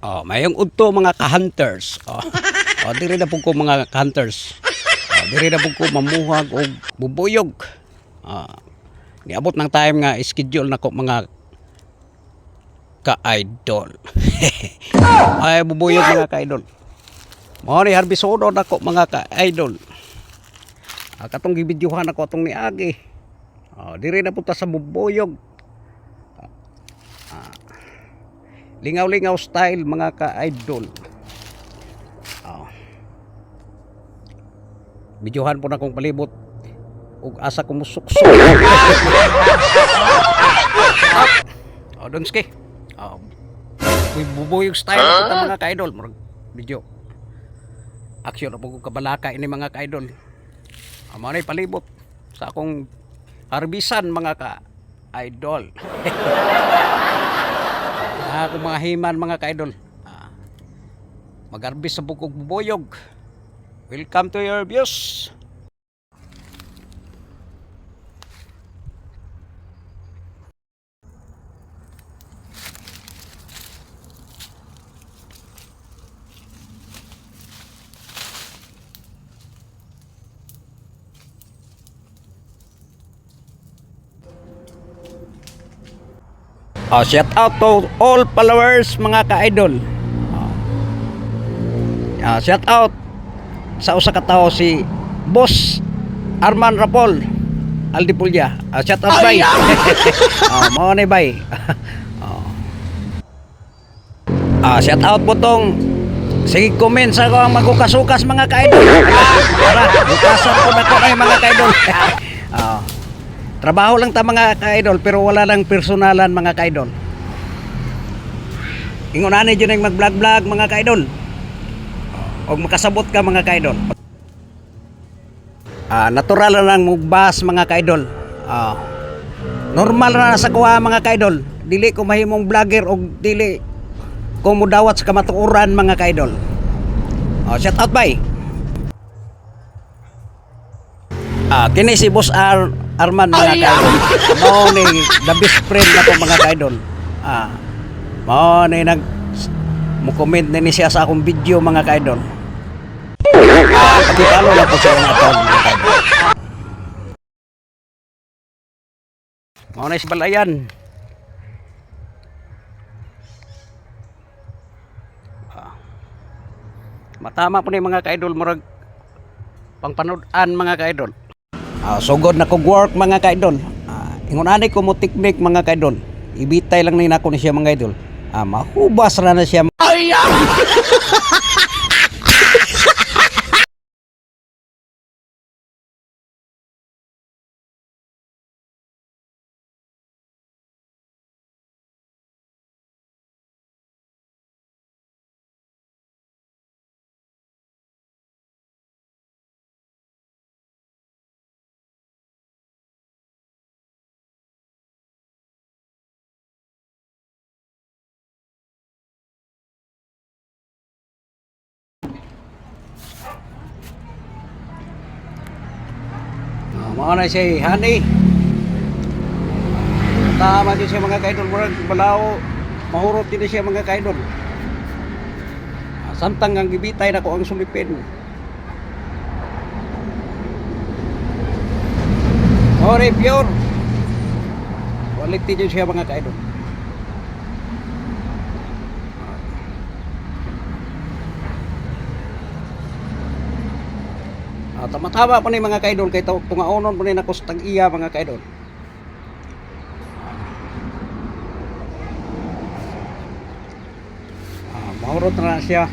Mayong udto mga ka-hunters. Diri na po ko mga ka-hunters. Diri na po ko mamuhag o bubuyog. Niabot ng time nga schedule na ko mga ka-idol. Ay bubuyog mga ka-idol. Mao ni harbisodo na ko mga ka-idol. Katong gibidyohan ako atong niagi. Diri na punta sa bubuyog. Lingaw-lingaw style mga ka-idol. Videohan po na kong palibot ug asa ko musukso. Donski. Bubuyog style kita mga ka-idol. Video. Action na po kong kabalaka ini mga ka-idol. Amo na palibot sa akong harbisan mga ka-idol. Ako mga himan mga ka-idol. Magarbis sa bukog bubuyog. Welcome to your views. Shout out to all followers mga ka-idol. Shout out sa usa ka tawo si Boss Arman Rapol Aldipulya. Shout out bay. Mao ni bay. Shout out po tong sige comment sa ko ang magukasukas mga ka-idol. Para bukasan ko na ko ay mga ka-idol. Trabaho lang ta mga ka-idol pero wala lang personalan mga ka-idol. Ingon ani jud mag-vlog-vlog mga ka-idol. Og makasabot ka mga ka-idol. Natural lang mugbas mga ka-idol. Normal na sa kuha mga ka-idol. Dili ko mahimong vlogger og dili ko mudawat sa kamatuoran mga ka-idol. Shout out bye. Kini si Boss Arman mga ka-idol. Mao ni the best friend na ko mga ka-idol. Mao ni mo-comment na ni siya sa akong video mga ka-idol. Pati-follow lang po siya ang account mga ka-idol. Mao na si Balayan. Matama po ni mga ka-idol murag pangpanood-an mga ka-idol. Sugod na kog work mga ka-idol. Ingon ani ko mo technique mga ka-idol. Ibitay lang ni nako ni siya mga idol. Mahubas ra na siya. Mga na siya honey. Tama din siya mga ka-idol. Balaw mahurot din siya mga ka-idol. Samtang ang gibitay na ko ang sulipin. Ore pure. Quality din siya mga ka-idol. Tama-tama po ni mga ka-idol kay tungaonon po ni nako sa tag-iya mga ka-idol. Mahurot na siya.